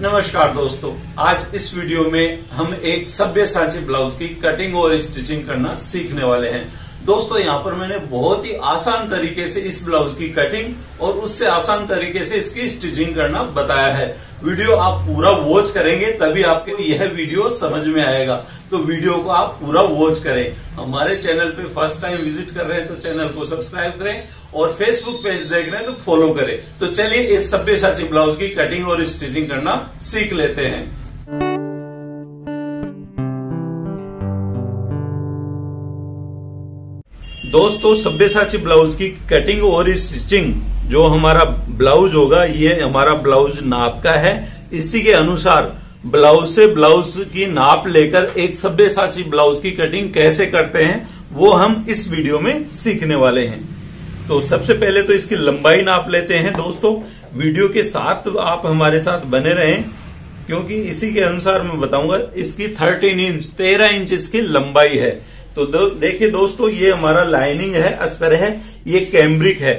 नमस्कार दोस्तों, आज इस वीडियो में हम एक सब्यसाची ब्लाउज की कटिंग और स्टिचिंग करना सीखने वाले हैं। दोस्तों यहाँ पर मैंने बहुत ही आसान तरीके से इस ब्लाउज की कटिंग और उससे आसान तरीके से इसकी स्टिचिंग करना बताया है। वीडियो आप पूरा वॉच करेंगे तभी आपके यह वीडियो समझ में आएगा, तो वीडियो को आप पूरा वॉच करें। हमारे चैनल पे फर्स्ट टाइम विजिट कर रहे हैं तो चैनल को सब्सक्राइब करें और फेसबुक पेज देख रहे हैं तो फॉलो करें। तो चलिए इस सब्यसाची ब्लाउज की कटिंग और स्टिचिंग करना सीख लेते हैं। दोस्तों सब्यसाची ब्लाउज की कटिंग और स्टिचिंग, जो हमारा ब्लाउज होगा ये हमारा ब्लाउज नाप का है। इसी के अनुसार ब्लाउज से ब्लाउज की नाप लेकर एक सब्यसाची ब्लाउज की कटिंग कैसे करते हैं वो हम इस वीडियो में सीखने वाले हैं। तो सबसे पहले तो इसकी लंबाई नाप लेते हैं। दोस्तों वीडियो के साथ आप हमारे साथ बने रहें, क्योंकि इसी के अनुसार मैं बताऊंगा। इसकी 13 इंच इसकी लंबाई है। तो देखिए दोस्तों, ये हमारा लाइनिंग है, अस्तर है, ये कैम्ब्रिक है।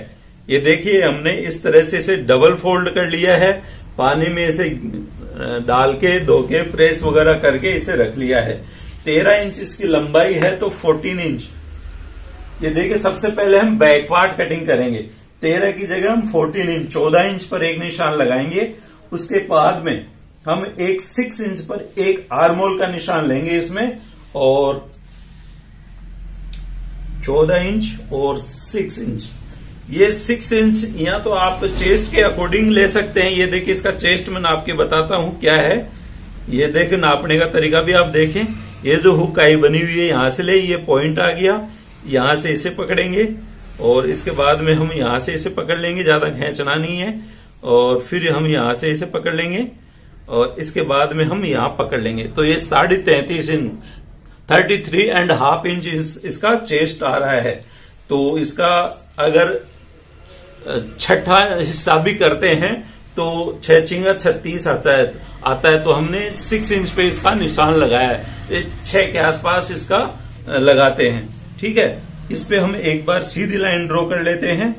ये देखिए हमने इस तरह से इसे डबल फोल्ड कर लिया है, पानी में इसे डाल के धो के प्रेस वगैरह करके इसे रख लिया है। 13 इंच इसकी लंबाई है, तो 14 इंच। ये देखिए सबसे पहले हम बैकवार्ड कटिंग करेंगे। 13 की जगह हम 14 इंच 14 इंच पर एक निशान लगाएंगे। उसके बाद में हम एक 6 इंच पर एक आर्मोल का निशान लेंगे इसमें, और 14 इंच और 6 इंच। ये 6 इंच या तो आप चेस्ट के अकॉर्डिंग ले सकते हैं। ये देखिए इसका चेस्ट मैं नाप के बताता हूं क्या है। ये देखिए नापने का तरीका भी आप देखें। ये जो हुक आई बनी हुई है यहां से ले, ये पॉइंट आ गया, यहां से इसे पकड़ेंगे और इसके बाद में हम यहां से इसे पकड़ लेंगे, ज्यादा खींचना नहीं है। और फिर हम यहां से इसे पकड़ लेंगे और इसके बाद में हम यहां पकड़ लेंगे। तो ये 33.5 इंच 33.5 इंच इसका चेस्ट आ रहा है। तो इसका अगर छठा हिस्सा भी करते हैं तो 6 36 आता है। तो हमने 6 इंच पे इसका निशान लगाया है। 6 के आसपास इसका लगाते हैं, ठीक है। इस पे हम एक बार सीधी लाइन ड्रॉ कर लेते हैं।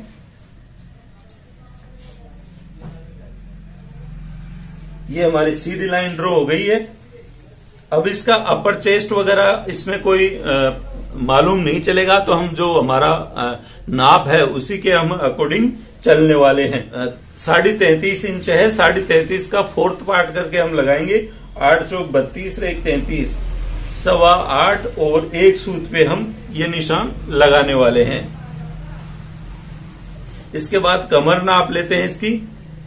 ये हमारी सीधी लाइन ड्रॉ हो गई है। अब इसका अपर चेस्ट वगैरह इसमें कोई मालूम नहीं चलेगा, तो हम जो हमारा नाप है उसी के हम अकॉर्डिंग चलने वाले हैं। 33.5 इंच है, 33.5 का 4th पार्ट करके हम लगाएंगे। 8 चौक 32 1 33 8.25 और एक सूत पे हम ये निशान लगाने वाले हैं। इसके बाद कमर नाप लेते हैं इसकी।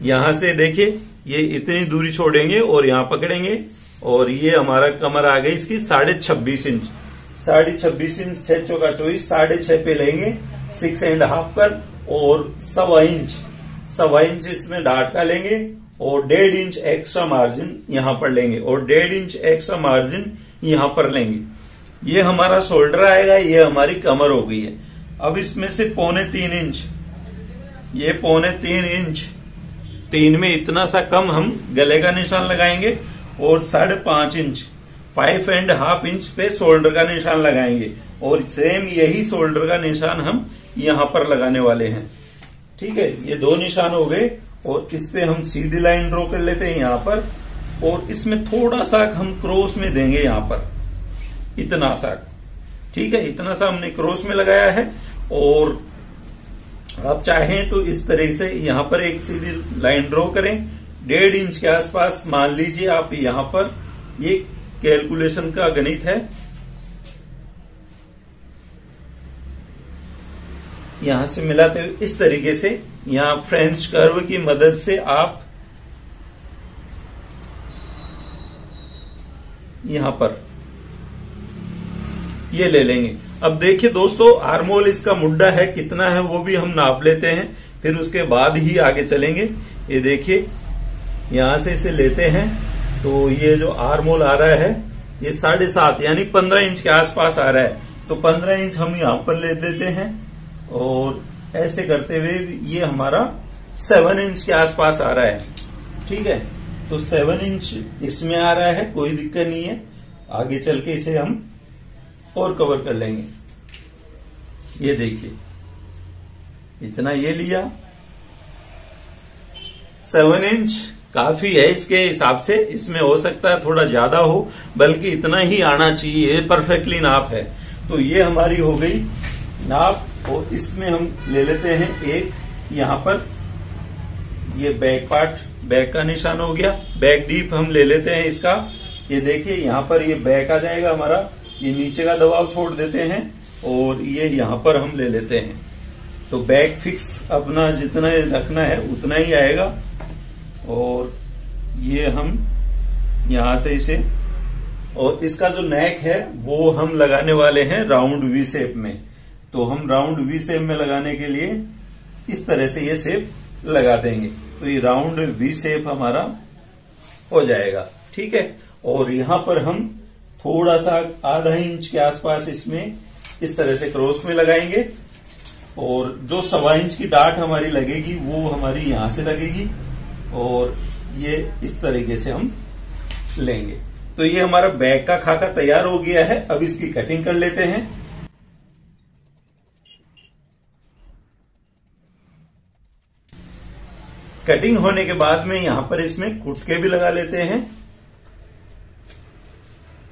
यहां से देखिए ये इतनी दूरी छोड़ेंगे और यहां पकड़ेंगे, और ये हमारा कमर आ गई इसकी 26.5 इंच। 26.5 इंच 6 चौका 24 6.5 पे लेंगे 6.5 पर, और 1.25 इंच इसमें डाट का लेंगे और 1.5 इंच एक्स्ट्रा मार्जिन यहां पर लेंगे और 1.5 इंच एक्स्ट्रा मार्जिन यहां पर लेंगे। ये हमारा शोल्डर आएगा, ये हमारी कमर हो गई है। अब इसमें से 3.25 इंच, ये 3.25 इंच, 3 में इतना सा कम हम गले का निशान लगाएंगे और 5.5 इंच 5.5 इंच पे शोल्डर का निशान लगाएंगे, और सेम यही शोल्डर का निशान हम यहां पर लगाने वाले हैं, ठीक है। ये 2 निशान हो गए और इस पे हम सीधी लाइन ड्रॉ कर लेते हैं यहां पर, और इसमें थोड़ा सा हम क्रॉस में देंगे यहां पर, इतना सा, ठीक है। इतना सा हमने क्रॉस में लगाया है। और आप चाहें तो इस तरह से यहां पर एक सीधी लाइन ड्रॉ करें 1.5 इंच के आसपास मान लीजिए आप यहां पर। ये कैलकुलेशन का गणित है। यहां से मिलाते हुए इस तरीके से यहां फ्रेंच कर्व की मदद से आप यहां पर ये ले लेंगे। अब देखिए दोस्तों, आर्मोल इसका मुड्डा है कितना है वो भी हम नाप लेते हैं, फिर उसके बाद ही आगे चलेंगे। ये देखिए यहां से इसे लेते हैं, तो ये जो आर्मोल आ रहा है ये 7.5 यानी 15 इंच के आसपास आ रहा है। तो 15 इंच हम यहां पर ले देते हैं और ऐसे करते हुए ये हमारा 7 इंच के आसपास आ रहा है, ठीक है। तो 7 इंच इसमें आ रहा है, कोई दिक्कत नहीं है। आगे चल के इसे हम और कवर कर लेंगे। ये देखिए इतना ये लिया, 7 इंच काफी है इसके हिसाब से। इसमें हो सकता है थोड़ा ज्यादा हो, बल्कि इतना ही आना चाहिए, ये परफेक्टली नाप है। तो ये हमारी हो गई नाप। और इसमें हम ले लेते हैं एक यहाँ पर ये बैक पार्ट, बैक का निशान हो गया। बैक डीप हम ले लेते हैं इसका। ये देखिए यहाँ पर ये बैक आ जाएगा हमारा, ये नीचे का दबाव छोड़ देते हैं और ये यहाँ पर हम ले लेते हैं। तो बैक फिक्स अपना जितना रखना है उतना ही आएगा। और ये हम यहां से इसे, और इसका जो नेक है वो हम लगाने वाले हैं राउंड वी शेप में। तो हम राउंड वी शेप में लगाने के लिए इस तरह से ये शेप लगा देंगे। तो ये राउंड वी शेप हमारा हो जाएगा, ठीक है। और यहां पर हम थोड़ा सा आधा इंच के आसपास इसमें इस तरह से क्रॉस में लगाएंगे। और जो 1.25 इंच की डाट हमारी लगेगी वो हमारी यहां से लगेगी और ये इस तरीके से हम लेंगे। तो ये हमारा बैक का खाका तैयार हो गया है। अब इसकी कटिंग कर लेते हैं। कटिंग होने के बाद में यहां पर इसमें कुटके भी लगा लेते हैं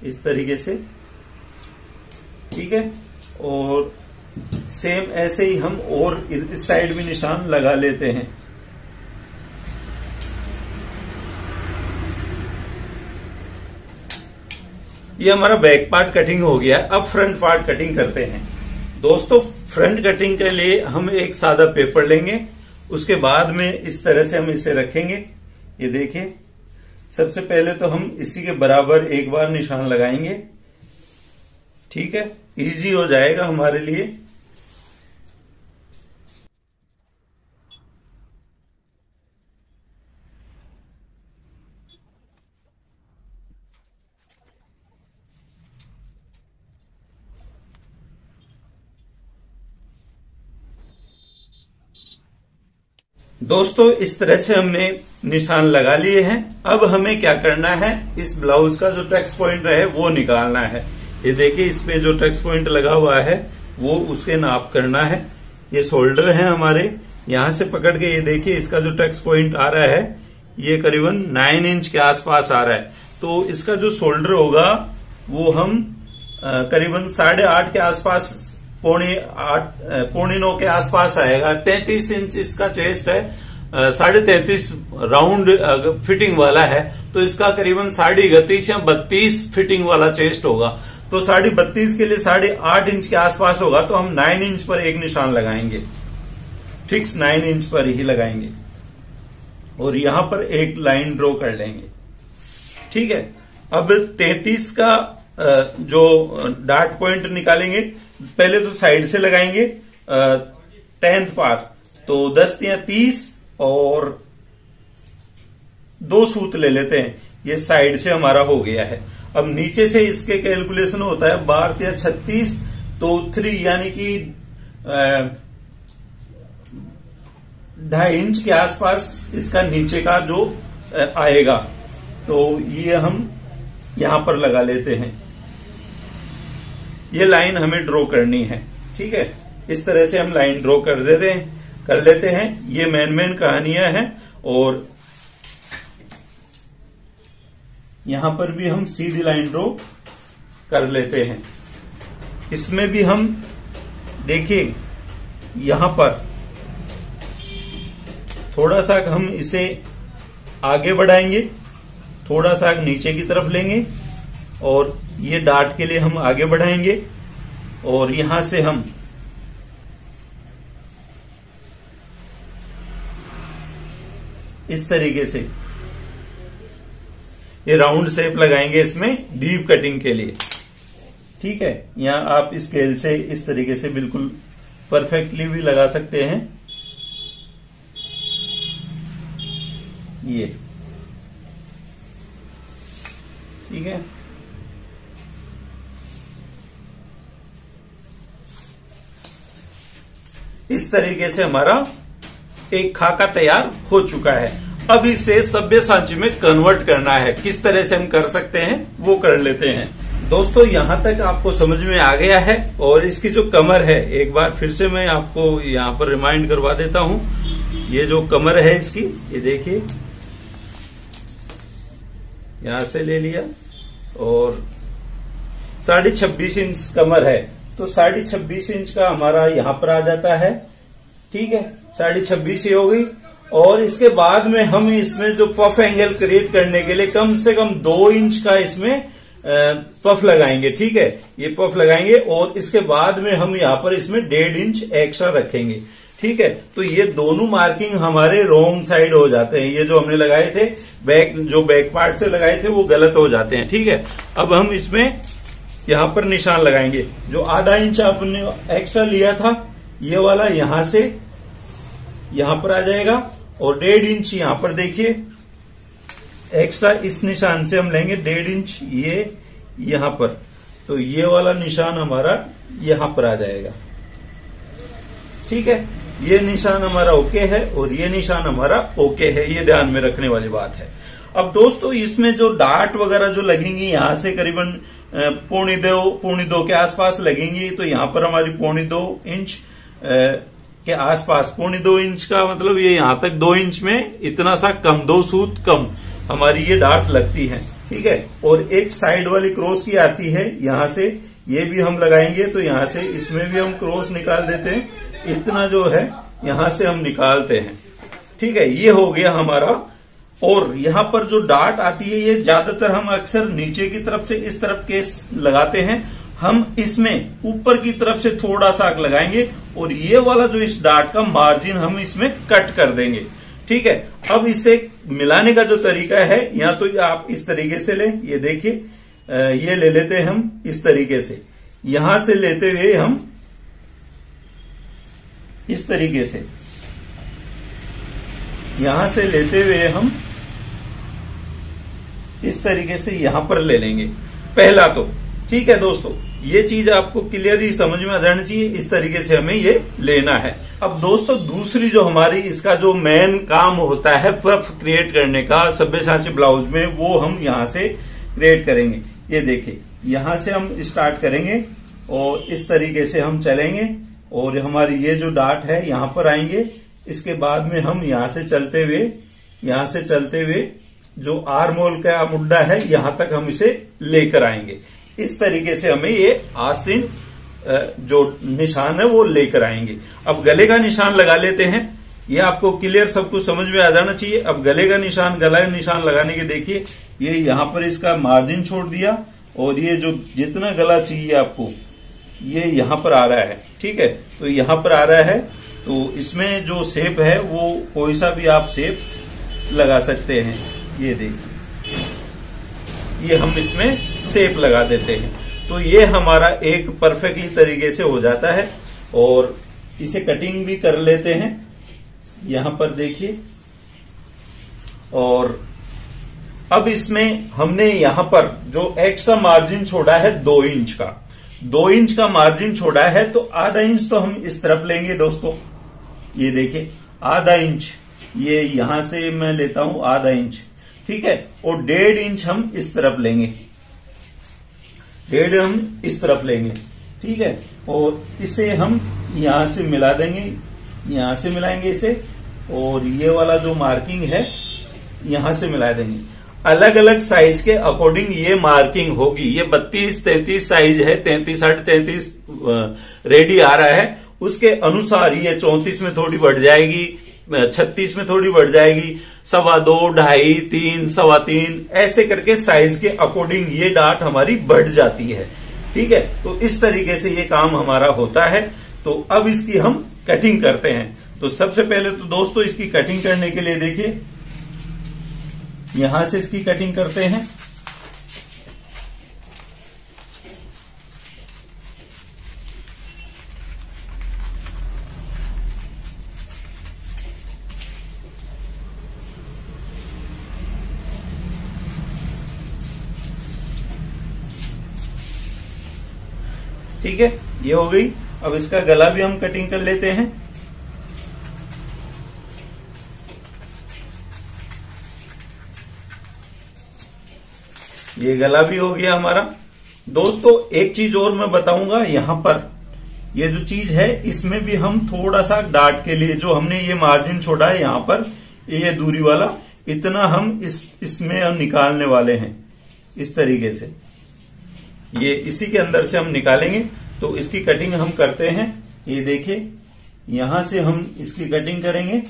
इस तरीके से, ठीक है। और सेम ऐसे ही हम और इस साइड भी निशान लगा लेते हैं। ये हमारा बैक पार्ट कटिंग हो गया। अब फ्रंट पार्ट कटिंग करते हैं। दोस्तों, फ्रंट कटिंग के लिए हम एक सादा पेपर लेंगे। उसके बाद में इस तरह से हम इसे रखेंगे। ये देखिए, सबसे पहले तो हम इसी के बराबर एक बार निशान लगाएंगे, ठीक है। इजी हो जाएगा हमारे लिए। दोस्तों, इस तरह से हमने निशान लगा लिए हैं। अब हमें क्या करना है, इस ब्लाउज का जो टक्स पॉइंट है वो निकालना है। ये देखिए, इसमें जो टक्स पॉइंट लगा हुआ है वो उसके नाप करना है। ये शोल्डर है हमारे, यहां से पकड़ के ये देखिए इसका जो टक्स पॉइंट आ रहा है ये करीबन 9 इंच के आसपास आ रहा है। तो इसका जो शोल्डर होगा वो हम करीबन 8.5 के आसपास, 8.25 के आसपास आएगा। 33 इंच इसका चेस्ट है, 33.5 राउंड फिटिंग वाला है। तो इसका करीबन 32.5 या 32 फिटिंग वाला चेस्ट होगा। तो 32.5 के लिए 8.5 इंच के आसपास होगा। तो हम 9 इंच पर एक निशान लगाएंगे, फिक्स 9 इंच पर ही लगाएंगे और यहां पर एक लाइन ड्रॉ कर लेंगे, ठीक है। अब 33 का जो डार्ट पॉइंट निकालेंगे, पहले तो साइड से लगाएंगे 10th पार। तो 10 या 30 और 2 सूत ले लेते हैं। ये साइड से हमारा हो गया है। अब नीचे से इसके कैलकुलेशन होता है 12 या 36, तो 3 यानी कि 2.5 इंच के आसपास इसका नीचे का जो आएगा। तो ये हम यहां पर लगा लेते हैं। ये लाइन हमें ड्रॉ करनी है, ठीक है। इस तरह से हम लाइन ड्रॉ कर लेते हैं। ये मेन कहानियां हैं। और यहां पर भी हम सीधी लाइन ड्रॉ कर लेते हैं। इसमें भी हम देखिए, यहां पर थोड़ा सा हम इसे आगे बढ़ाएंगे, थोड़ा सा नीचे की तरफ लेंगे और ये डार्ट के लिए हम आगे बढ़ाएंगे। और यहां से हम इस तरीके से ये राउंड शेप लगाएंगे इसमें डीप कटिंग के लिए, ठीक है। यहां आप स्केल से इस तरीके से बिल्कुल परफेक्टली भी लगा सकते हैं। ये ठीक है। इस तरीके से हमारा एक खाका तैयार हो चुका है। अब इसे सब्यसाची में कन्वर्ट करना है। किस तरह से हम कर सकते हैं वो कर लेते हैं। दोस्तों, यहां तक आपको समझ में आ गया है। और इसकी जो कमर है, एक बार फिर से मैं आपको यहां पर रिमाइंड करवा देता हूं। ये जो कमर है इसकी, ये देखिए यहां से ले लिया और 26.5 इंच कमर है तो 26.5 इंच का हमारा यहां पर आ जाता है। ठीक है, 26.5 हो गई। और इसके बाद में हम इसमें जो पफ एंगल क्रिएट करने के लिए कम से कम 2 इंच का इसमें पफ लगाएंगे। ठीक है, ये पफ लगाएंगे और इसके बाद में हम यहाँ पर इसमें 1.5 इंच एक्स्ट्रा रखेंगे। ठीक है, तो ये दोनों मार्किंग हमारे रॉन्ग साइड हो जाते हैं। ये जो हमने लगाए थे बैक पार्ट से लगाए थे वो गलत हो जाते हैं। ठीक है, अब हम इसमें यहां पर निशान लगाएंगे। जो आधा इंच आपने एक्स्ट्रा लिया था ये वाला यहां से यहां पर आ जाएगा और 1.5 इंच यहां पर देखिए एक्स्ट्रा इस निशान से हम लेंगे 1.5 इंच ये यहां पर, तो ये वाला निशान हमारा यहां पर आ जाएगा। ठीक है, ये निशान हमारा ओके है और ये निशान हमारा ओके है, ये ध्यान में रखने वाली बात है। अब दोस्तों इसमें जो डार्ट वगैरह जो लगेंगी यहां से करीबन 1.25 के आसपास लगेंगी, तो यहां पर हमारी 1.25 इंच के आसपास 1.25 इंच का मतलब ये यहां तक 2 इंच में इतना सा कम 2 सूत कम हमारी ये डार्ट लगती है। ठीक है, और एक साइड वाली क्रॉस की आती है यहां से, ये भी हम लगाएंगे तो यहां से इसमें भी हम क्रॉस निकाल देते हैं, इतना जो है यहां से हम निकालते हैं। ठीक है, ये हो गया हमारा। और यहां पर जो डार्ट आती है ये ज्यादातर हम अक्सर नीचे की तरफ से इस तरफ केस लगाते हैं, हम इसमें ऊपर की तरफ से थोड़ा सा लगाएंगे और ये वाला जो इस डार्ट का मार्जिन हम इसमें कट कर देंगे। ठीक है, अब इसे मिलाने का जो तरीका है या तो आप इस तरीके से लें, ये देखिए ये ले लेते हैं हम इस तरीके से, यहां से लेते हुए हम इस तरीके से, यहां से लेते हुए हम इस तरीके से यहां पर ले लेंगे पहला तो। ठीक है दोस्तों, ये चीज आपको क्लियरली समझ में आ जानी चाहिए, इस तरीके से हमें ये लेना है। अब दोस्तों दूसरी जो हमारी इसका जो मेन काम होता है पफ क्रिएट करने का सब्यसाची ब्लाउज में, वो हम यहां से क्रिएट करेंगे। ये देखिए यहां से हम स्टार्ट करेंगे और इस तरीके से हम चलेंगे और हमारी ये जो डार्ट है यहां पर आएंगे। इसके बाद में हम यहां से चलते हुए जो आर्मोल का मुड्डा है यहां तक हम इसे लेकर आएंगे। इस तरीके से हमें ये आस्तीन जो निशान है वो लेकर आएंगे। अब गले का निशान लगा लेते हैं, ये आपको क्लियर सब कुछ समझ में आ जाना चाहिए। अब गले का निशान लगाने के देखिए ये यहां पर इसका मार्जिन छोड़ दिया और ये जो जितना गला चाहिए आपको ये यहां पर आ रहा है। ठीक है, तो यहां पर आ रहा है तो इसमें जो शेप है वो कोई सा भी आप शेप लगा सकते हैं। ये देखिए ये हम इसमें शेप लगा देते हैं तो ये हमारा एक परफेक्टली तरीके से हो जाता है। और इसे कटिंग भी कर लेते हैं यहां पर देखिए। और अब इसमें हमने यहां पर जो एक्स्ट्रा मार्जिन छोड़ा है 2 इंच का, 2 इंच का मार्जिन छोड़ा है तो आधा इंच तो हम इस तरफ लेंगे दोस्तों। ये देखिए आधा इंच, ये यहां से मैं लेता हूं आधा इंच। ठीक है, और 1.5 इंच हम इस तरफ लेंगे, 1.5 हम इस तरफ लेंगे। ठीक है, और इसे हम यहां से मिला देंगे, यहां से मिलाएंगे इसे और ये वाला जो मार्किंग है यहां से मिला देंगे। अलग अलग साइज के अकॉर्डिंग ये मार्किंग होगी। ये 32-33 साइज है, 33 33 रेडी आ रहा है, उसके अनुसार ये 34 में थोड़ी बढ़ जाएगी, 36 में थोड़ी बढ़ जाएगी, 2.25, 2.5, 3, 3.25 ऐसे करके साइज के अकॉर्डिंग ये डार्ट हमारी बढ़ जाती है। ठीक है, तो इस तरीके से ये काम हमारा होता है। तो अब इसकी हम कटिंग करते हैं। तो सबसे पहले तो दोस्तों इसकी कटिंग करने के लिए देखिए यहां से इसकी कटिंग करते हैं। ठीक है, ये हो गई। अब इसका गला भी हम कटिंग कर लेते हैं। ये गला भी हो गया हमारा। दोस्तों एक चीज और मैं बताऊंगा, यहां पर ये जो चीज है इसमें भी हम थोड़ा सा डार्ट के लिए जो हमने ये मार्जिन छोड़ा है यहां पर ये दूरी वाला, इतना हम इसमें हम निकालने वाले हैं। इस तरीके से ये इसी के अंदर से हम निकालेंगे। तो इसकी कटिंग हम करते हैं। ये देखिए, यहां से हम इसकी कटिंग करेंगे।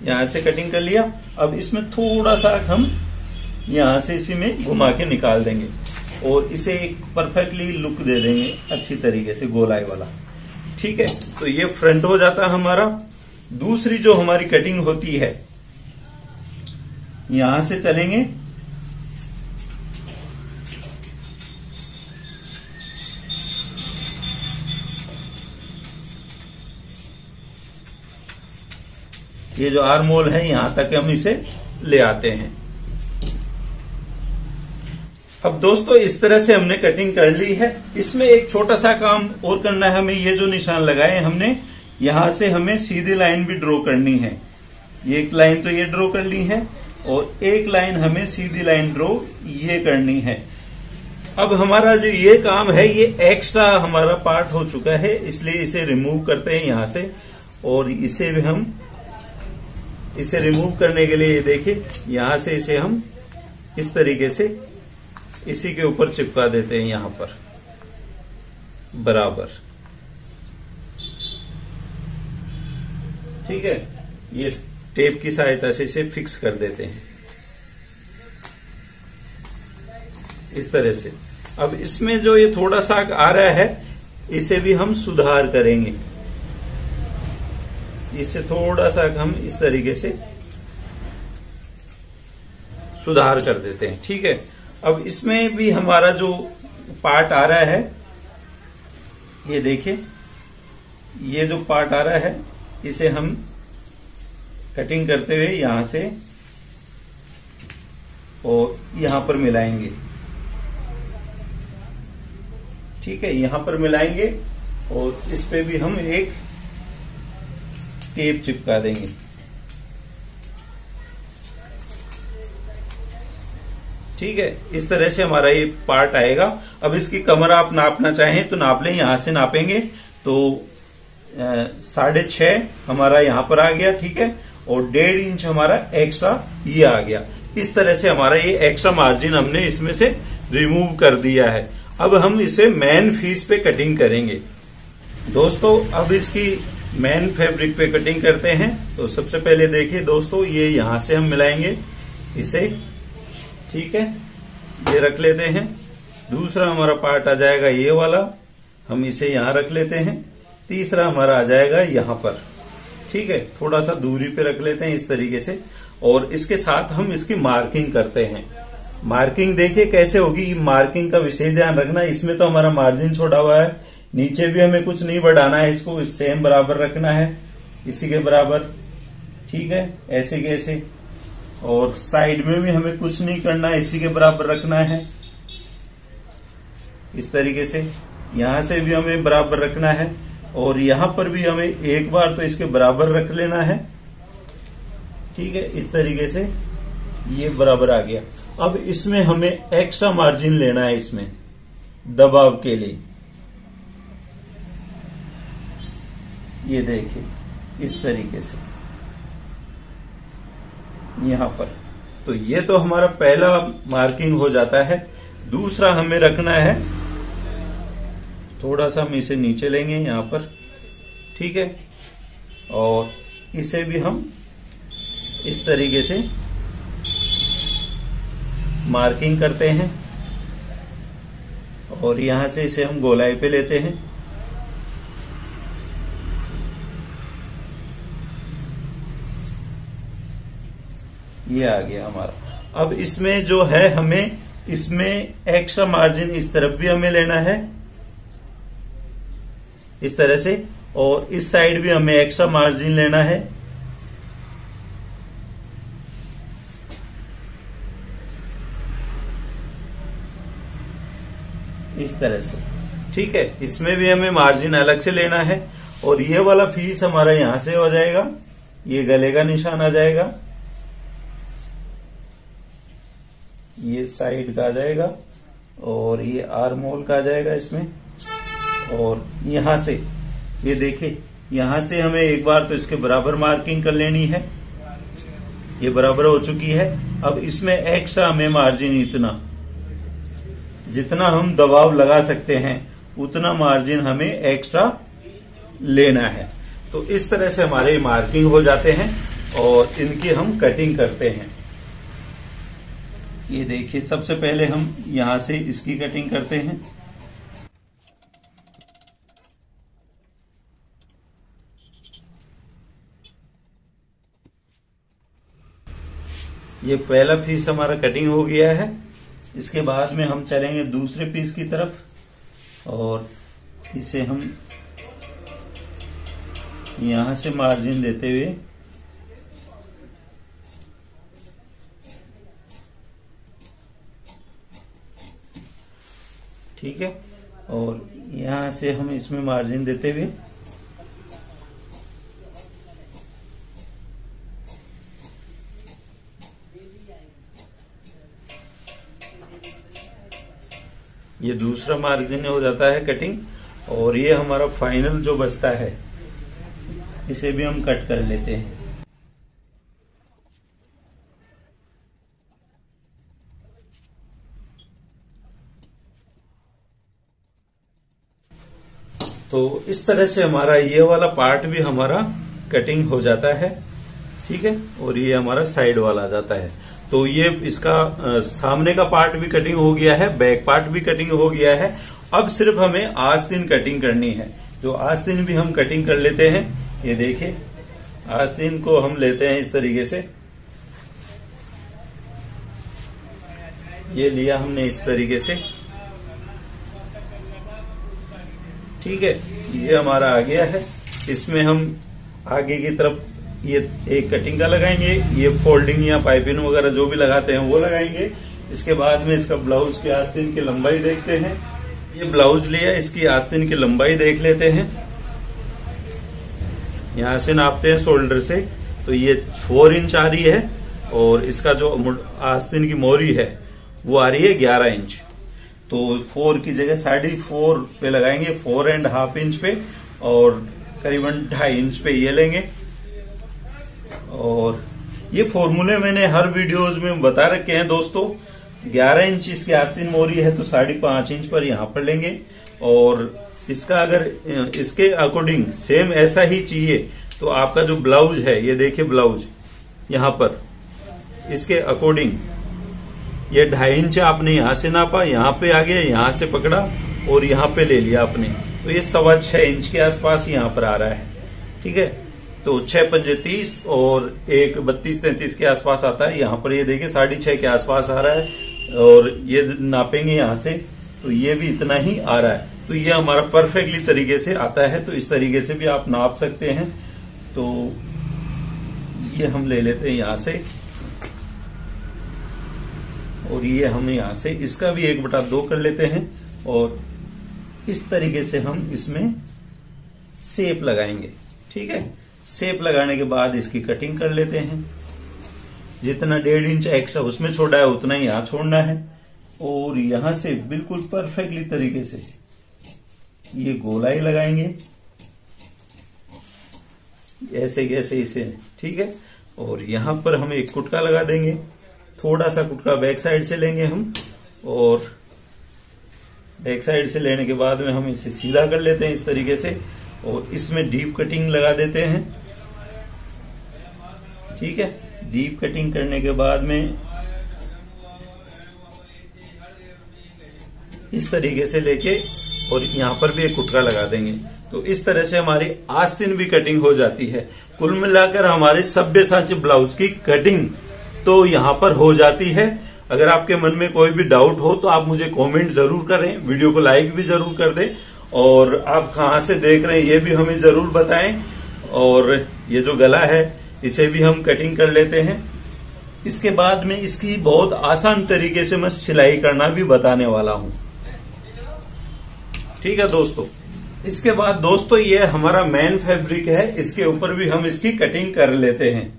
यहां से कटिंग कर लिया। अब इसमें थोड़ा सा हम यहां से इसी में घुमा के निकाल देंगे और इसे एक परफेक्टली लुक दे देंगे अच्छी तरीके से, गोलाई वाला। ठीक है, तो ये फ्रंट हो जाता है हमारा। दूसरी जो हमारी कटिंग होती है, यहां से चलेंगे, ये जो आर्म होल है यहां तक हम इसे ले आते हैं। अब दोस्तों इस तरह से हमने कटिंग कर ली है। इसमें एक छोटा सा काम और करना है हमें। ये जो निशान लगाए हमने, यहां से हमें सीधी लाइन भी ड्रॉ करनी है। ये एक लाइन तो ये ड्रॉ कर ली है और एक लाइन हमें सीधी लाइन ड्रॉ ये करनी है। अब हमारा जो ये काम है ये एक्स्ट्रा हमारा पार्ट हो चुका है, इसलिए इसे रिमूव करते हैं यहां से। और इसे भी हम इसे रिमूव करने के लिए ये देखिए, यहां से इसे हम इस तरीके से इसी के ऊपर चिपका देते हैं यहां पर बराबर। ठीक है, ये टेप की सहायता से इसे फिक्स कर देते हैं इस तरह से। अब इसमें जो ये थोड़ा सा आ रहा है, इसे भी हम सुधार करेंगे। इसे थोड़ा सा हम इस तरीके से सुधार कर देते हैं। ठीक है, अब इसमें भी हमारा जो पार्ट आ रहा है, ये देखिए, ये जो पार्ट आ रहा है इसे हम कटिंग करते हुए यहां से और यहां पर मिलाएंगे। ठीक है, यहां पर मिलाएंगे और इस पे भी हम एक टेप चिपका देंगे। ठीक है, इस तरह से हमारा ये पार्ट आएगा। अब इसकी कमर आप नापना चाहें तो नाप लें। यहां से नापेंगे तो 6.5 हमारा यहां पर आ गया। ठीक है, और 1.5 इंच हमारा एक्स्ट्रा ये आ गया। इस तरह से हमारा ये एक्स्ट्रा मार्जिन हमने इसमें से रिमूव कर दिया है। अब हम इसे मेन पीस पे कटिंग करेंगे। दोस्तों अब इसकी मेन फैब्रिक पे कटिंग करते हैं। तो सबसे पहले देखिए दोस्तों, ये यहां से हम मिलाएंगे इसे। ठीक है, ये रख लेते हैं। दूसरा हमारा पार्ट आ जाएगा ये वाला, हम इसे यहां रख लेते हैं। तीसरा हमारा आ जाएगा यहां पर। ठीक है, थोड़ा सा दूरी पे रख लेते हैं इस तरीके से। और इसके साथ हम इसकी मार्किंग करते हैं। मार्किंग देखिए कैसे होगी, मार्किंग का विशेष ध्यान रखना। इसमें तो हमारा मार्जिन छोड़ा हुआ है, नीचे भी हमें कुछ नहीं बढ़ाना है, इसको सेम बराबर रखना है, इसी के बराबर। ठीक है, ऐसे कैसे। और साइड में भी हमें कुछ नहीं करना है, इसी के बराबर रखना है इस तरीके से। यहां से भी हमें बराबर रखना है और यहां पर भी हमें एक बार तो इसके बराबर रख लेना है। ठीक है, इस तरीके से ये बराबर आ गया। अब इसमें हमें एक्स्ट्रा मार्जिन लेना है इसमें दबाव के लिए। ये देखिए इस तरीके से यहां पर। तो ये तो हमारा पहला मार्किंग हो जाता है। दूसरा हमें रखना है, थोड़ा सा हम इसे नीचे लेंगे यहां पर। ठीक है, और इसे भी हम इस तरीके से मार्किंग करते हैं और यहां से इसे हम गोलाई पे लेते हैं। ये आ गया हमारा। अब इसमें जो है हमें इसमें एक्स्ट्रा मार्जिन इस तरफ भी हमें लेना है इस तरह से, और इस साइड भी हमें एक्स्ट्रा मार्जिन लेना है। इस तरह से। ठीक है, इसमें भी हमें मार्जिन अलग से लेना है। और ये वाला पीस हमारा यहां से हो जाएगा, ये गले का निशान आ जाएगा, ये साइड का आ जाएगा और ये आर्म होल का आ जाएगा इसमें। और यहां से ये देखिए, यहां से हमें एक बार तो इसके बराबर मार्किंग कर लेनी है। ये बराबर हो चुकी है। अब इसमें एक्स्ट्रा हमें मार्जिन इतना, जितना हम दबाव लगा सकते हैं उतना मार्जिन हमें एक्स्ट्रा लेना है। तो इस तरह से हमारे मार्किंग हो जाते हैं और इनकी हम कटिंग करते हैं। ये देखिए, सबसे पहले हम यहां से इसकी कटिंग करते हैं। ये पहला पीस हमारा कटिंग हो गया है। इसके बाद में हम चलेंगे दूसरे पीस की तरफ और इसे हम यहां से मार्जिन देते हुए ठीक है, और यहां से हम इसमें मार्जिन देते हुए ये दूसरा मार्जिन हो जाता है कटिंग। और ये हमारा फाइनल जो बचता है इसे भी हम कट कर लेते हैं। तो इस तरह से हमारा ये वाला पार्ट भी हमारा कटिंग हो जाता है। ठीक है, और ये हमारा साइड वाला आ जाता है। तो ये इसका सामने का पार्ट भी कटिंग हो गया है, बैक पार्ट भी कटिंग हो गया है। अब सिर्फ हमें आस्तीन कटिंग करनी है। जो आस्तीन भी हम कटिंग कर लेते हैं। ये देखिए, आस्तीन को हम लेते हैं इस तरीके से। ये लिया हमने इस तरीके से। ठीक है, ये हमारा आ गया है। इसमें हम आगे की तरफ ये एक कटिंग का लगाएंगे, ये फोल्डिंग या पाइपिंग वगैरह जो भी लगाते हैं वो लगाएंगे। इसके बाद में इसका ब्लाउज की आस्तीन की लंबाई देखते हैं। ये ब्लाउज लिया, इसकी आस्तीन की लंबाई देख लेते हैं। यहां से नापते हैं शोल्डर से, तो ये 4 इंच आ रही है और इसका जो आस्तीन की मोरी है वो आ रही है 11 इंच। तो 4 की जगह 4.5 पे लगाएंगे, 4.5 इंच पे, और करीबन 2.5 इंच पे ये लेंगे। और ये फॉर्मूले मैंने हर वीडियोस में बता रखे हैं दोस्तों। 11 इंच इसकी आस्तीन मोरी है तो 5.5 इंच पर यहां पर लेंगे। और इसका अगर इसके अकॉर्डिंग सेम ऐसा ही चाहिए तो आपका जो ब्लाउज है, ये देखिए ब्लाउज यहां पर इसके अकॉर्डिंग ये 2.5 इंच आपने यहां से नापा, यहां पे आ गया, यहां से पकड़ा और यहां पे ले लिया आपने, तो ये 6.25 इंच के आसपास यहां पर आ रहा है। ठीक है, तो 6 पंजे 30 और 1 32-33 के आसपास आता है। यहाँ पर ये देखिए 6.5 के आसपास आ रहा है। और ये नापेंगे यहाँ से तो ये भी इतना ही आ रहा है। तो ये हमारा परफेक्टली तरीके से आता है। तो इस तरीके से भी आप नाप सकते हैं। तो ये हम ले लेते हैं यहाँ से, और ये हम यहाँ से इसका भी 1/2 कर लेते हैं। और इस तरीके से हम इसमें शेप लगाएंगे। ठीक है, शेप लगाने के बाद इसकी कटिंग कर लेते हैं। जितना 1.5 इंच एक्स्ट्रा उसमें छोड़ा है उतना ही यहां छोड़ना है। और यहां से बिल्कुल परफेक्टली तरीके से ये गोलाई लगाएंगे, ऐसे कैसे इसे। ठीक है, और यहां पर हम एक कुटका लगा देंगे। थोड़ा सा कुटका बैक साइड से लेंगे हम, और बैक साइड से लेने के बाद में हम इसे सीधा कर लेते हैं इस तरीके से, और इसमें डीप कटिंग लगा देते हैं। ठीक है, डीप कटिंग करने के बाद में इस तरीके से लेके और यहां पर भी एक कुटका लगा देंगे। तो इस तरह से हमारी आस्तीन भी कटिंग हो जाती है। कुल मिलाकर हमारे सभ्यसाची ब्लाउज की कटिंग तो यहां पर हो जाती है। अगर आपके मन में कोई भी डाउट हो तो आप मुझे कमेंट जरूर करें, वीडियो को लाइक भी जरूर कर दें, और आप कहां से देख रहे हैं ये भी हमें जरूर बताएं। और ये जो गला है इसे भी हम कटिंग कर लेते हैं। इसके बाद में इसकी बहुत आसान तरीके से मैं सिलाई करना भी बताने वाला हूं। ठीक है दोस्तों, इसके बाद दोस्तों ये हमारा मेन फैब्रिक है, इसके ऊपर भी हम इसकी कटिंग कर लेते हैं।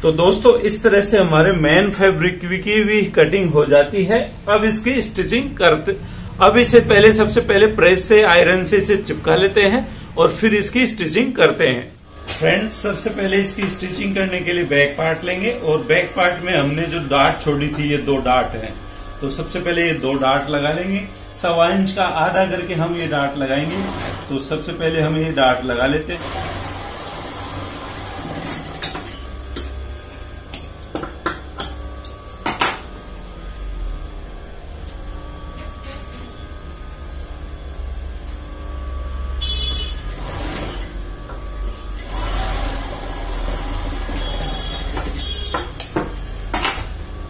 तो दोस्तों इस तरह से हमारे मेन फैब्रिक की भी कटिंग हो जाती है। अब इसकी स्टिचिंग करते, अब इसे पहले सबसे पहले प्रेस से आयरन से इसे चिपका लेते हैं और फिर इसकी स्टिचिंग करते हैं। फ्रेंड्स सबसे पहले इसकी स्टिचिंग करने के लिए बैक पार्ट लेंगे और बैक पार्ट में हमने जो डार्ट छोड़ी थी ये 2 डार्ट हैं, तो सबसे पहले ये 2 डार्ट लगा लेंगे। 1.25 इंच का आधा करके हम ये डार्ट लगाएंगे। तो सबसे पहले हम ये डार्ट लगा लेते हैं।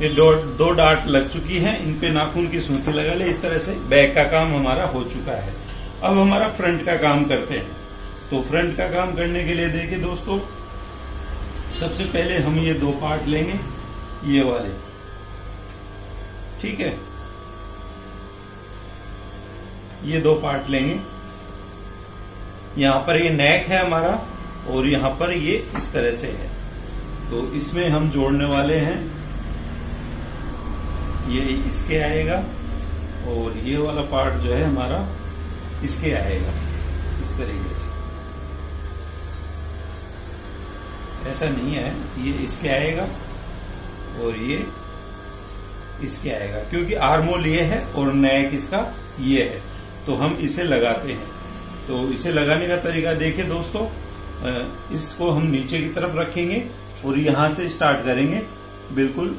ये 2 डार्ट लग चुकी हैं, इन पे नाखून की सूंठी लगा ले। इस तरह से बैक का काम हमारा हो चुका है। अब हमारा फ्रंट का काम करते हैं। तो फ्रंट का काम करने के लिए देखिए दोस्तों, सबसे पहले हम ये 2 पार्ट लेंगे, ये वाले, ठीक है, ये 2 पार्ट लेंगे। यहां पर ये नेक है हमारा और यहां पर ये इस तरह से है। तो इसमें हम जोड़ने वाले हैं, ये इसके आएगा और ये वाला पार्ट जो है हमारा इसके आएगा, इस तरीके से। ऐसा नहीं है, ये इसके आएगा और ये इसके आएगा, क्योंकि आर्मोल ये है और नेक इसका ये है। तो हम इसे लगाते हैं। तो इसे लगाने का तरीका देखिए दोस्तों, इसको हम नीचे की तरफ रखेंगे और यहां से स्टार्ट करेंगे, बिल्कुल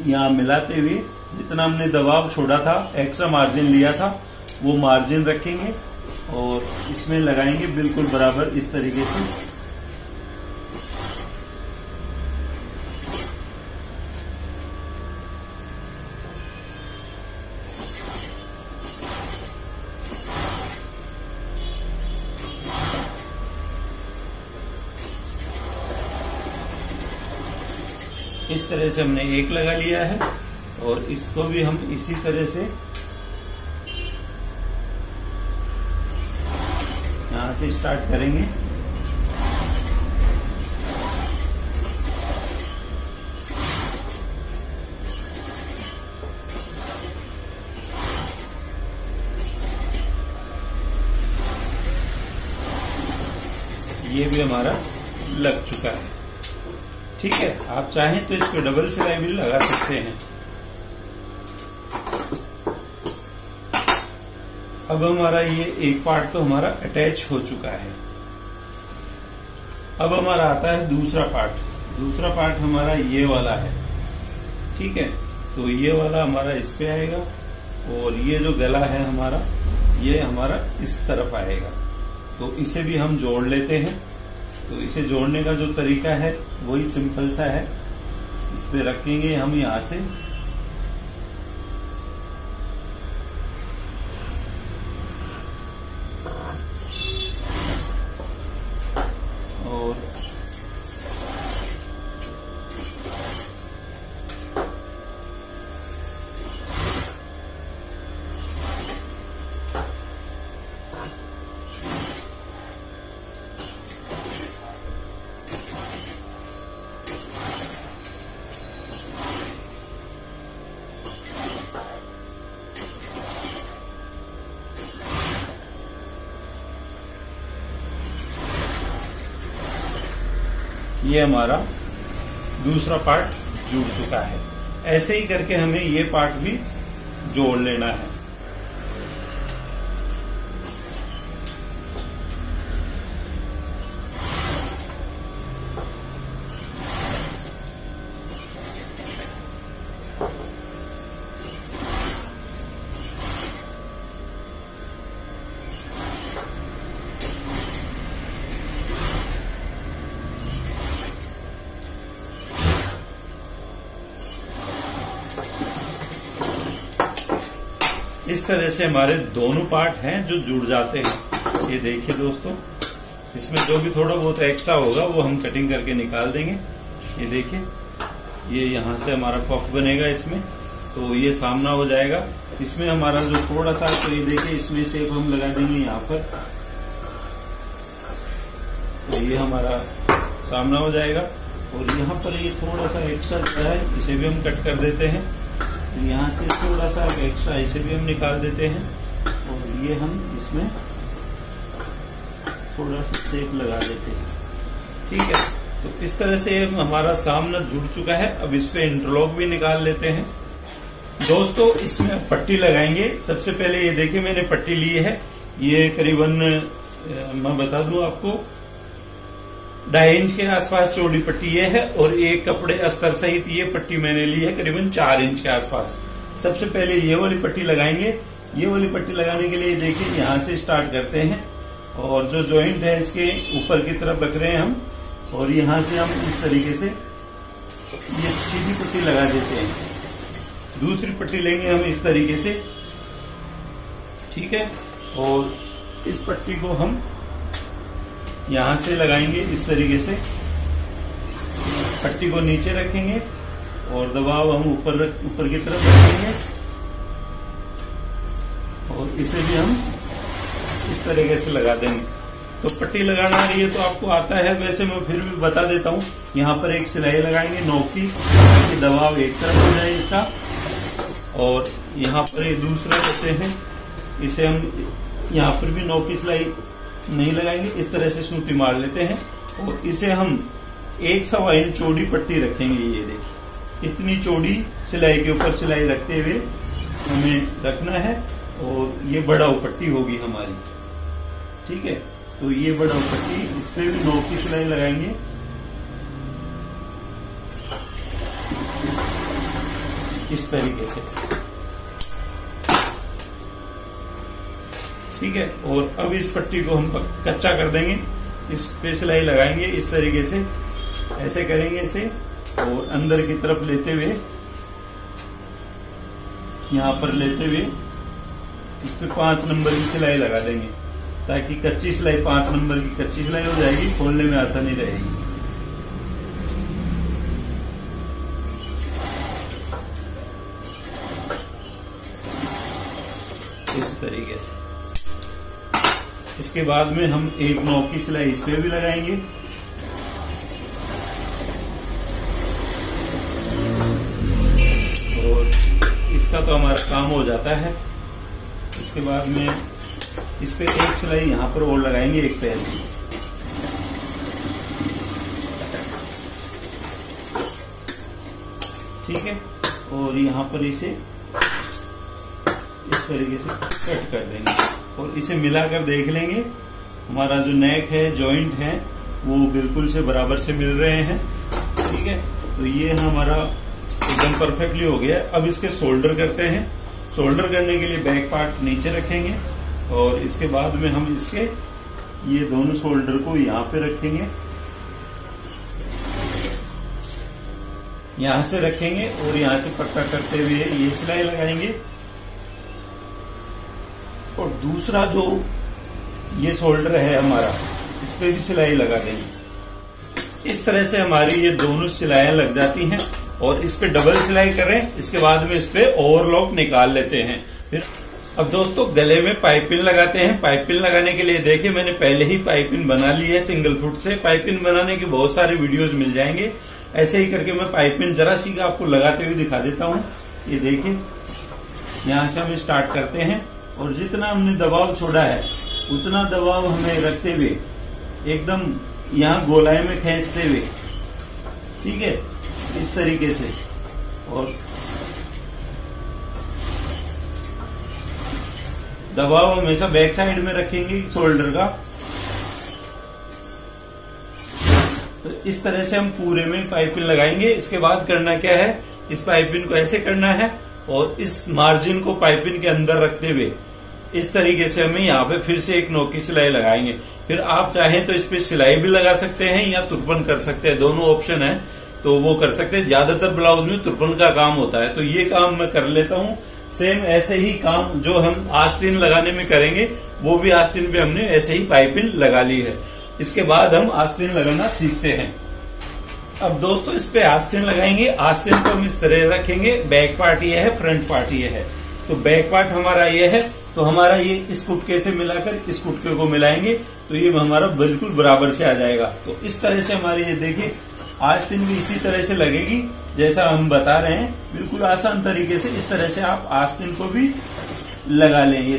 यहां मिलाते हुए जितना हमने दबाव छोड़ा था, एक्स्ट्रा मार्जिन लिया था, वो मार्जिन रखेंगे और इसमें लगाएंगे बिल्कुल बराबर इस तरीके से। इस तरह से हमने एक लगा लिया है और इसको भी हम इसी तरह से यहां से स्टार्ट करेंगे। ये भी हमारा लग चुका है, ठीक है। आप चाहें तो इस पे डबल सिलाई भी लगा सकते हैं। अब हमारा ये एक पार्ट तो हमारा अटैच हो चुका है। अब हमारा आता है दूसरा पार्ट। दूसरा पार्ट हमारा ये वाला है, ठीक है। तो ये वाला हमारा इस पे आएगा और ये जो गला है हमारा, ये हमारा इस तरफ आएगा। तो इसे भी हम जोड़ लेते हैं। तो इसे जोड़ने का जो तरीका है वही सिंपल सा है। इस पे रखेंगे हम यहां से, और ये हमारा दूसरा पार्ट जुड़ चुका है। ऐसे ही करके हमें ये पार्ट भी जोड़ लेना है। इस तरह से हमारे दोनों पार्ट हैं जो जुड़ जाते हैं। ये देखिए दोस्तों, इसमें जो भी थोड़ा बहुत एक्स्ट्रा होगा वो हम कटिंग करके निकाल देंगे। ये देखिए, ये यहाँ से हमारा पफ बनेगा इसमें, तो ये सामना हो जाएगा। इसमें हमारा जो थोड़ा सा, तो ये देखिए इसमें शेप हम लगा देंगे यहाँ पर, तो ये हमारा सामना हो जाएगा। और यहाँ पर ये थोड़ा सा एक्स्ट्रा है, इसे भी हम कट कर देते हैं। तो यहाँ से थोड़ा सा एक्स्ट्रा इसे भी हम निकाल देते हैं और ये हम इसमें थोड़ा सा शेप लगा देते हैं। ठीक है, तो इस तरह से हमारा सामना जुड़ चुका है। अब इस पे इंटरलॉक भी निकाल लेते हैं। दोस्तों इसमें पट्टी लगाएंगे। सबसे पहले ये देखिए मैंने पट्टी ली है, ये करीबन मैं बता दूं आपको 2.5 इंच के आसपास चौड़ी पट्टी ये है और एक कपड़े अस्तर सहित ये पट्टी मैंने ली है करीबन 4 इंच के आसपास। सबसे पहले ये वाली पट्टी लगाएंगे। ये वाली पट्टी लगाने के लिए देखिए यहाँ से स्टार्ट करते हैं और जो जॉइंट है इसके ऊपर की तरफ रख रहे हैं हम, और यहाँ से हम इस तरीके से ये सीधी पट्टी लगा देते हैं। दूसरी पट्टी लेंगे हम इस तरीके से, ठीक है, और इस पट्टी को हम यहां से लगाएंगे इस तरीके से। पट्टी को नीचे रखेंगे और दबाव हम ऊपर की तरफ रखेंगे और इसे भी हम इस तरीके से लगा देंगे। तो पट्टी लगाना आ रही है तो आपको आता है, वैसे मैं फिर भी बता देता हूं। यहाँ पर एक सिलाई लगाएंगे नोक की, दबाव एक तरफ हो जाए इसका, और यहाँ पर ये दूसरा करते हैं, इसे हम यहाँ पर भी नोक की सिलाई नहीं लगाएंगे, इस तरह से सूती मार लेते हैं और इसे हम 1.25 इंच चौड़ी पट्टी रखेंगे। ये देखिए इतनी चौड़ी सिलाई के ऊपर सिलाई रखते हुए हमें रखना है और ये बढ़ाऊ पट्टी होगी हमारी। ठीक है, तो ये बढ़ाऊ पट्टी, इस पे भी नोक की सिलाई लगाएंगे। इस तरीके से, ठीक है, और अब इस पट्टी को हम कच्चा कर देंगे। इस पे सिलाई लगाएंगे इस तरीके से, ऐसे करेंगे इसे और अंदर की तरफ लेते हुए, यहां पर लेते हुए इस पे 5 नंबर की सिलाई लगा देंगे ताकि कच्ची सिलाई 5 नंबर की कच्ची सिलाई हो जाएगी, खोलने में आसानी रहेगी। इस तरीके से इसके बाद में हम एक नोक की सिलाई इस पे भी लगाएंगे और इसका तो हमारा काम हो जाता है। इसके बाद में इस पे एक सिलाई यहाँ पर और लगाएंगे, एक पैर की। ठीक है, और यहाँ पर इसे इस तरीके से कट कर देंगे और इसे मिलाकर देख लेंगे। हमारा जो नेक है, जॉइंट है, वो बिल्कुल से बराबर से मिल रहे हैं। ठीक है, तो ये हमारा एकदम परफेक्टली हो गया। अब इसके शोल्डर करते हैं। शोल्डर करने के लिए बैक पार्ट नीचे रखेंगे और इसके बाद में हम इसके ये दोनों शोल्डर को यहाँ पे रखेंगे, यहाँ से रखेंगे और यहाँ से पक्का करते हुए ये सिलाई लगाएंगे और दूसरा जो ये शोल्डर है हमारा, इस पे भी सिलाई लगा देंगे। इस तरह से हमारी ये दोनों सिलाइयां लग जाती हैं और इस पे डबल सिलाई करें। इसके बाद में इस पे ओवरलॉक निकाल लेते हैं। फिर अब दोस्तों गले में पाइपिंग लगाते हैं। पाइपिंग लगाने के लिए देखिए मैंने पहले ही पाइपिंग बना ली है सिंगल फुट से। पाइपिंग बनाने के बहुत सारे वीडियोज मिल जाएंगे। ऐसे ही करके मैं पाइपिंग जरा सी आपको लगाते हुए दिखा देता हूँ। ये देखिए यहाँ से हम स्टार्ट करते हैं और जितना हमने दबाव छोड़ा है उतना दबाव हमें रखते हुए एकदम यहाँ गोलाई में खींचते हुए, ठीक है, इस तरीके से, और दबाव हमेशा बैक साइड में रखेंगे शोल्डर का। तो इस तरह से हम पूरे में पाइपिंग लगाएंगे। इसके बाद करना क्या है, इस पाइपिंग को ऐसे करना है और इस मार्जिन को पाइपिंग के अंदर रखते हुए इस तरीके से हमें यहाँ पे फिर से एक नोक की सिलाई लगाएंगे। फिर आप चाहें तो इस पे सिलाई भी लगा सकते हैं या तुरपन कर सकते हैं, दोनों ऑप्शन है, तो वो कर सकते हैं। ज्यादातर ब्लाउज में तुरपन का काम होता है, तो ये काम मैं कर लेता हूँ। सेम ऐसे ही काम जो हम आस्तीन लगाने में करेंगे, वो भी आस्तीन पे हमने ऐसे ही पाइपिंग लगा ली है। इसके बाद हम आस्तीन लगाना सीखते हैं। अब दोस्तों इस पे आस्तीन लगाएंगे। आस्तीन को हम इस तरह रखेंगे, बैक पार्ट ये है, फ्रंट पार्ट ये है। तो बैक पार्ट हमारा ये है, तो हमारा ये इस कुटके से मिलाकर इस कुटके को मिलाएंगे तो ये हमारा बिल्कुल बराबर से आ जाएगा। तो इस तरह से हमारी ये देखिए आस्तीन भी इसी तरह से लगेगी जैसा हम बता रहे हैं, बिल्कुल आसान तरीके से इस तरह से आप आस्तीन को भी लगा लें। ये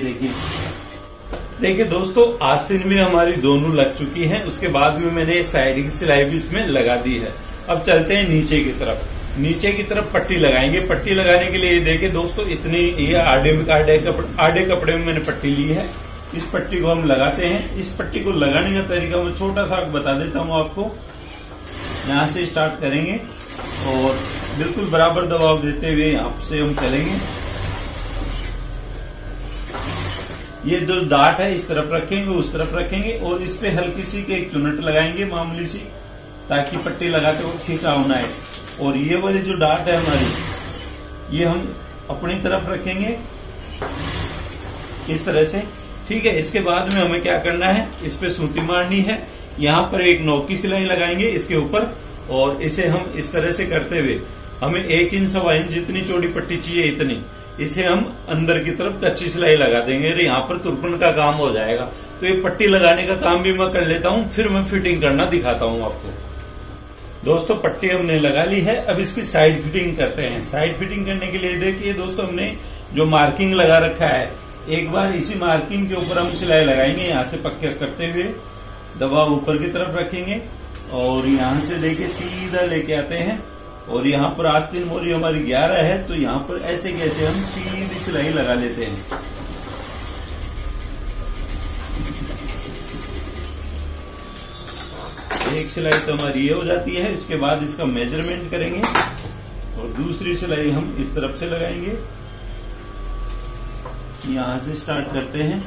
देखिए दोस्तों, आस्तीन में हमारी दोनों लग चुकी हैं। उसके बाद में मैंने साइड की सिलाई भी इसमें लगा दी है। अब चलते हैं नीचे की तरफ। नीचे की तरफ पट्टी लगाएंगे। पट्टी लगाने के लिए ये देखिए दोस्तों, इतनी ये आधे कपड़े में मैंने पट्टी ली है। इस पट्टी को हम लगाते हैं। इस पट्टी को लगाने का तरीका मैं छोटा सा बता देता हूं आपको। यहां से स्टार्ट करेंगे और बिल्कुल बराबर दबाव देते हुए यहां से हम चलेंगे। ये जो डाट है इस तरफ रखेंगे, उस तरफ रखेंगे और इस पे हल्की सी के एक चुनट लगाएंगे मामूली सी, ताकि पट्टी लगाते वक्त खिंचाव ना आए। और ये वाली जो डाट है हमारी, ये हम अपनी तरफ रखेंगे इस तरह से। ठीक है, इसके बाद में हमें क्या करना है, इस पे सूती मारनी है। यहाँ पर एक नोक की सिलाई लगाएंगे इसके ऊपर और इसे हम इस तरह से करते हुए, हमें 1 इंच 1.25 इंच जितनी चौड़ी पट्टी चाहिए इतनी, इसे हम अंदर की तरफ कच्ची सिलाई लगा देंगे। यहाँ पर तुरपन का काम हो जाएगा। तो ये पट्टी लगाने का काम भी मैं कर लेता हूँ, फिर मैं फिटिंग करना दिखाता हूँ आपको। दोस्तों पट्टी हमने लगा ली है। अब इसकी साइड फिटिंग करते हैं। साइड फिटिंग करने के लिए देखिए दोस्तों, हमने जो मार्किंग लगा रखा है, एक बार इसी मार्किंग के ऊपर हम सिलाई लगाएंगे। यहाँ से पक्का करते हुए दबाव ऊपर की तरफ रखेंगे और यहाँ से देखिए सीधा लेके आते हैं। और यहाँ पर आस्तीन मोरी हमारी 11 है, तो यहाँ पर ऐसे कैसे हम सीधी सिलाई लगा लेते हैं। एक सिलाई तो हमारी ये हो जाती है। इसके बाद इसका मेजरमेंट करेंगे और दूसरी सिलाई हम इस तरफ से लगाएंगे। यहां से स्टार्ट करते हैं।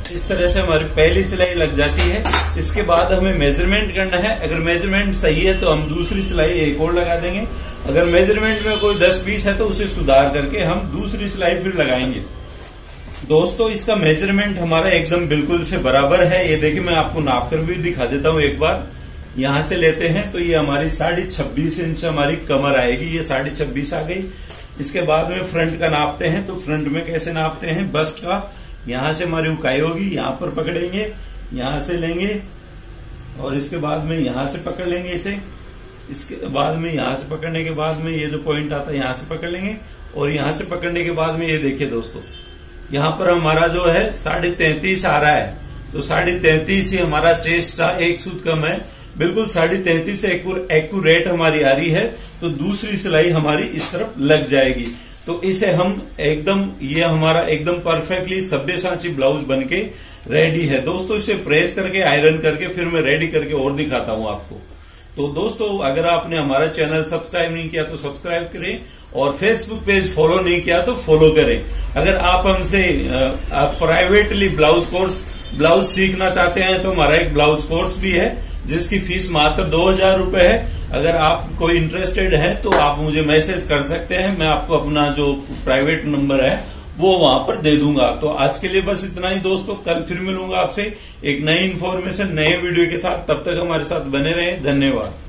इस तरह से हमारी पहली सिलाई लग जाती है। इसके बाद हमें मेजरमेंट करना है। अगर मेजरमेंट सही है तो हम दूसरी सिलाई एक और लगा देंगे। अगर मेजरमेंट में कोई 10-20 है तो उसे सुधार करके हम दूसरी सिलाई फिर लगाएंगे। दोस्तों इसका मेजरमेंट हमारा एकदम बिल्कुल से बराबर है। ये देखिए, मैं आपको नाप कर भी दिखा देता हूँ एक बार। यहां से लेते हैं तो ये हमारी 26.5 इंच हमारी कमर आएगी। ये 26.5 आ गई। इसके बाद में फ्रंट का नापते हैं। तो फ्रंट में कैसे नापते हैं, बस्ट का यहां से हमारी उकाई होगी, यहां पर पकड़ेंगे, यहां से लेंगे और इसके बाद में यहां से पकड़ लेंगे इसे। इसके बाद में यहां से पकड़ने के बाद में ये जो पॉइंट आता है यहां से पकड़ लेंगे और यहां से पकड़ने के बाद में ये देखिए दोस्तों, यहां पर हमारा जो है 33.5 आ रहा है। तो 33.5 ही हमारा चेस्ट का 1 सूत कम है। बिल्कुल 33.5 से एक्यूरेट हमारी आ रही है। तो दूसरी सिलाई हमारी इस तरफ लग जाएगी। तो इसे हम एकदम, ये हमारा एकदम परफेक्टली सब्यसाची ब्लाउज बनके रेडी है। दोस्तों इसे प्रेस करके आयरन करके फिर मैं रेडी करके और दिखाता हूं आपको। तो दोस्तों अगर आपने हमारा चैनल सब्सक्राइब नहीं किया तो सब्सक्राइब करें और फेसबुक पेज फॉलो नहीं किया तो फॉलो करें। अगर आप हमसे प्राइवेटली ब्लाउज सीखना चाहते हैं तो हमारा एक ब्लाउज कोर्स भी है जिसकी फीस मात्र 2000 रुपए है। अगर आप कोई इंटरेस्टेड है तो आप मुझे मैसेज कर सकते हैं। मैं आपको अपना जो प्राइवेट नंबर है वो वहां पर दे दूंगा। तो आज के लिए बस इतना ही दोस्तों। कल फिर मिलूंगा आपसे एक नई इन्फॉर्मेशन नए वीडियो के साथ। तब तक हमारे साथ बने रहें। धन्यवाद।